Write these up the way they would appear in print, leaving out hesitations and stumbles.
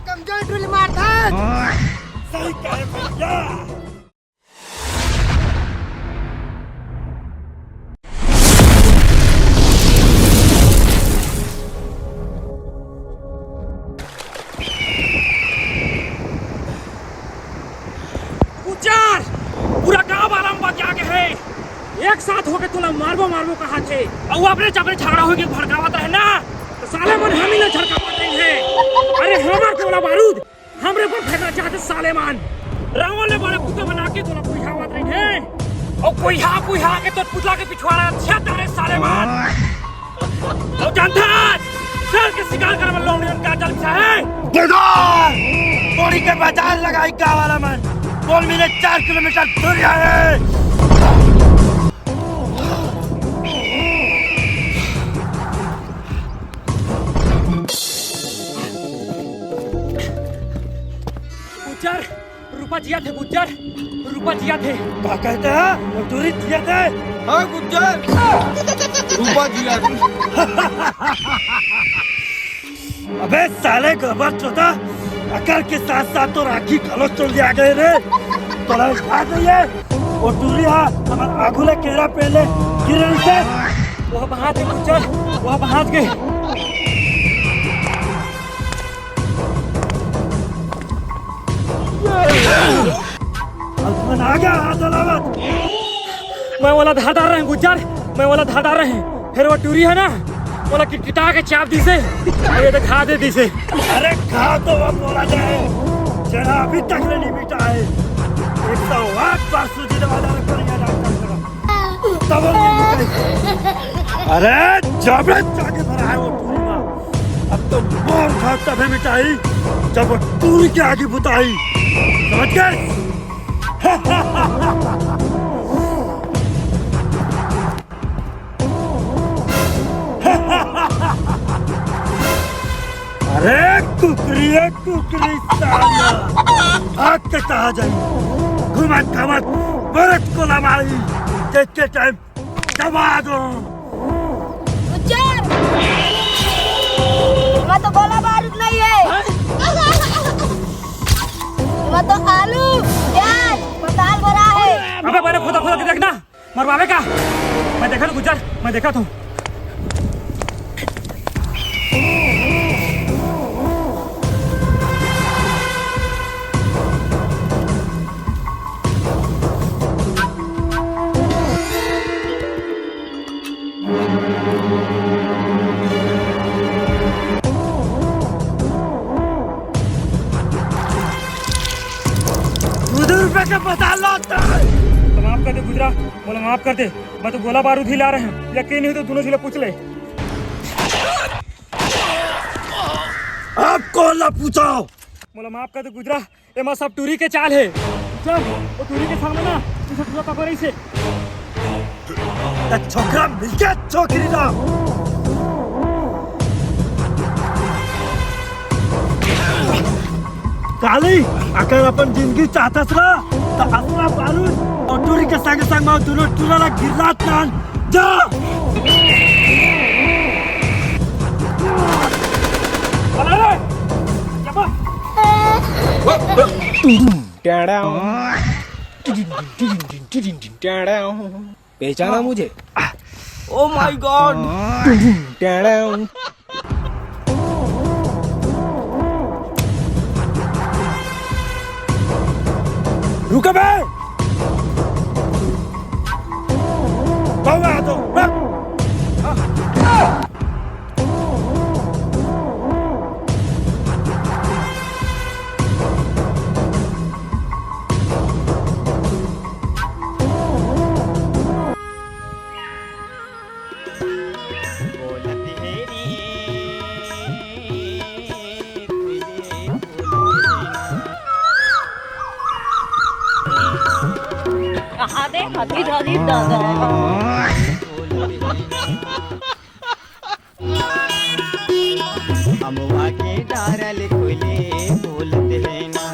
कमजोर टुली मारता सही कहे भैया। गुज्जर पूरा गांव आराम बात जाके है एक साथ होके तुला मारबो मारबो कहा थे और अपने चपरे झगड़ा होके भड़कावत रहे ना तो साले मन हम ही ना झड़कावत रहे हैं। अरे हमार कोला बारूद हमरे पर फेंकना चाहते साले मान रावण ने बड़े पुतले बना के तुला पुइहावत रहे हैं और पुइहा के तो पुतला के पिछवाड़ा अच्छा तारे साले मान और जानता शेर के शिकार करे में लौंडे का जल है बेदार गोली के बाजार लगाई गाँव वाला मन बोल मिले 4 किलोमीटर दूर है। गुज्जर रूपा जिया थे गुज्जर रूपा जिया थे क्या कहते हैं वो दूरी जिया थे। हाँ गुज्जर रूपा जिया थे। अबे साले गबर चौथा अकल के साथ साथ तो राखी खलोच चल दिया गए रे तोला खा गई वो दूरी हमारे आगुले केरा पहले गिरने से वह बहात है गुज्जर वह बहात गए आ गया अदालत मैं वाला धारदार रहे गुज्जर मैं वाला धारदार रहे फिर वो टूरी है ना बोला कि किटा के चाप दी से ये तो खा दे दी से। अरे खा तो वो बोला जाए जरा अभी तक नहीं मिटा है 108 बार सूजी दवादा करिया डॉक्टर तब अरे जबरे जाके भरा है वो टूरी में अब तो मोर खा तभी मिटाई जब वो टूरी के आगे बुताई समझ गए। अरे कुकरी साला भाग के कहा जाए घुमत घमत बरत को लमाई देख के टाइम दबा दो। गुज्जर मैं तो गोला बारूद नहीं है मैं तो आलू प्याज मसाल भरा है। अबे मैंने खुदा खुदा के देखना मरवावे का मैं देखा था गुज्जर मैं देखा था के बता लौटता तो माफ कर दे गुजरा बोला माफ कर दे मैं तो गोला बारूद ही ला रहे हैं यकीन नहीं हो तो दोनों जिले पूछ ले। आप कौन ला पूछो बोला माफ कर दे गुजरा ये मां सब टूरी के चाल है चल वो टूरी के सामने ना तुझे पूरा पकड़ से छोकरा मिलके छोकरी ना काली अगर अपन जिंदगी चाहता ना तो अपना बारूद और टूरी के संग संग में दोनों टूरा गिरना तान जा पहचाना मुझे? ओ माय गॉड रुको बे बाबा तो हाथी दादी दादा अमुआ के डारल खोले बोलते हैं ना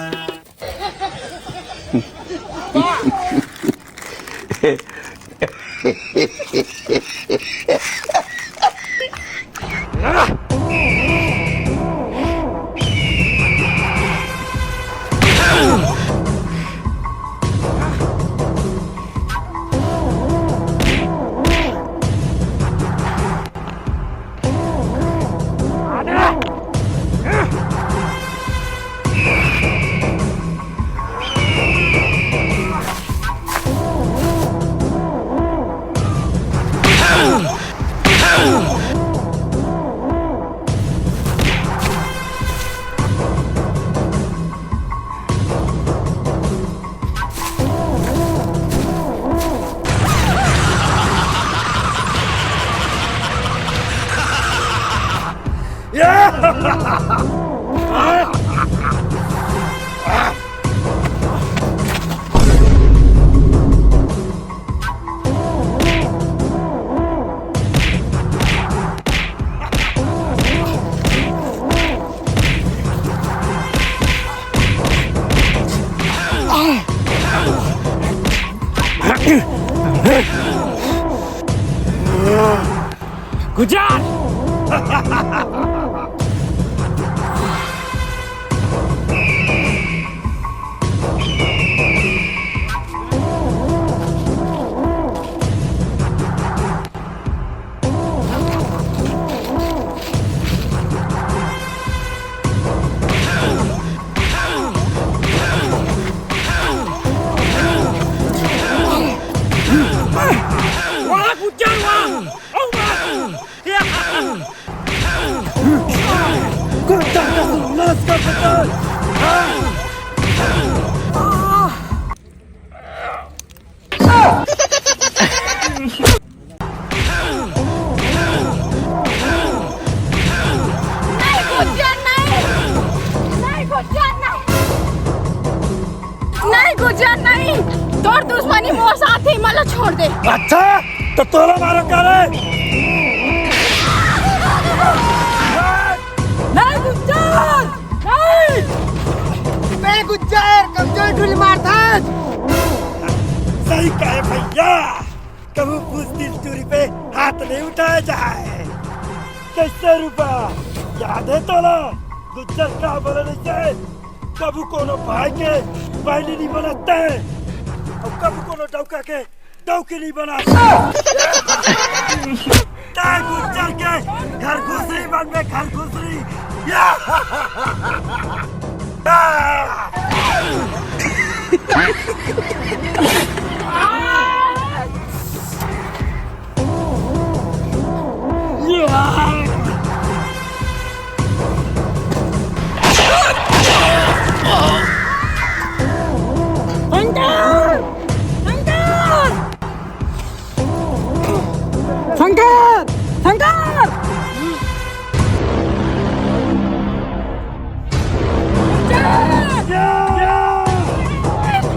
गुजर वाह गुजर वाह ओ वाह कुत्ता का नाश कर सकता नहीं गुजर नहीं नहीं गुजर नहीं नहीं गुजर नहीं तोर दुश्मनी मोर साथ ही मला छोड़ दे अच्छा तो तोला मारो करे नहीं गुजर नहीं मैं गुज्जर कमजोर ढूल मारता सही कहे भैया कभी बुजदिल चोरी पे हाथ नहीं उठाया जाए कैसे रुपया याद है तोला गुज्जर का बोलने से कभी कोनो भाई के पहले नहीं बनाते और कभी कोनो डौका के डौकी नहीं बनाते ताई गुज्जर के घर घुसरी बन में घर घुसरी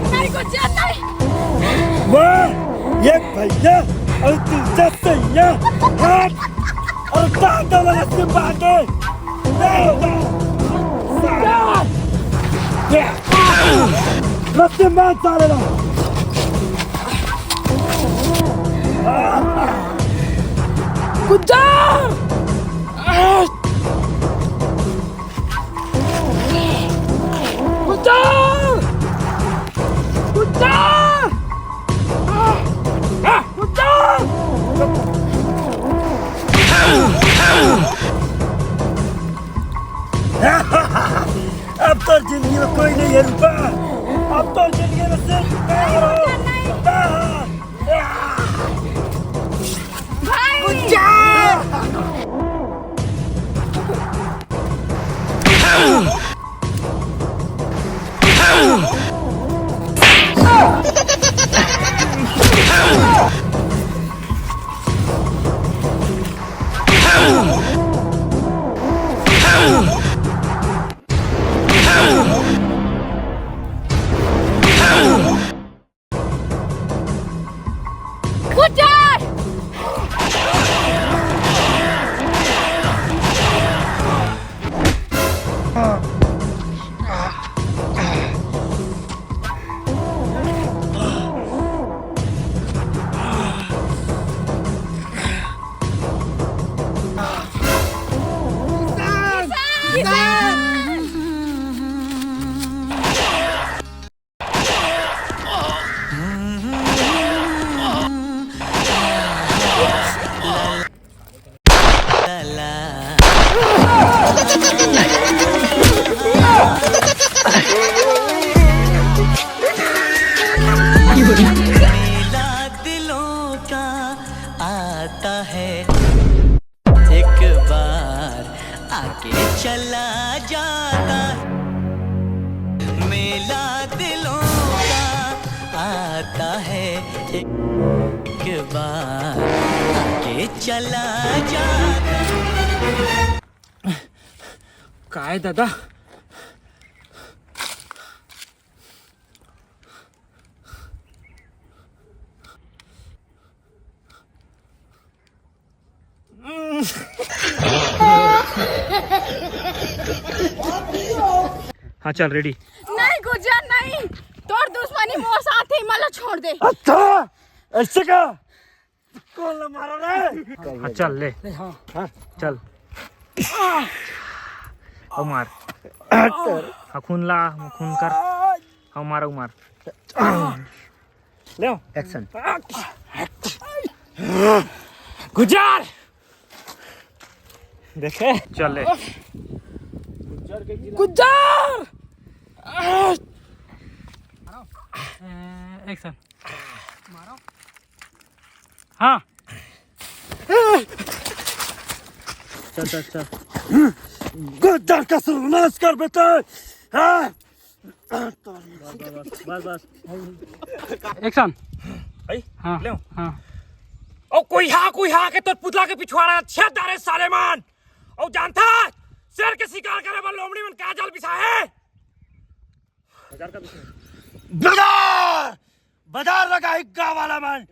नहीं गुजर नहीं वाह एक भैया और दूसरा सैया हाथ और दादा वाला से बांधे रस्ते में सारे ना गुजर गुजर गुजर अब तो जिंदगी में कोई नहीं है रुपा अब तो जिंदगी में सिर्फ मैं गुजर मेला दिलों का आता है एक बार आके चला जाता मेला दिलों का आता है एक बार आके चला जाता काय दादा हाँ चल रेडी नहीं गुजर नहीं तोर दुश्मनी मोर साथ ही मला छोड़ दे अच्छा ऐसे का कौन ला मारो रे हाँ, चल ले हाँ चल अब मार हाँ, खून ला खून कर हाँ मारो मार ले आओ। एक्शन गुजर देखे चल ले गुजर एक्शन मारो हाँ चल चल चल गुज्जर का सर्वनाश कर बेटे हाँ बस बस एक्शन हाँ ले हाँ ओ कोई हाँ के तो पुतला के पिछवाड़ा छेद दारे सालेमान ओ जानता शेर के शिकार करे वाला लोमड़ी में क्या जाल बिछा है बाजार बाजार लगा हिग्गा वाला मन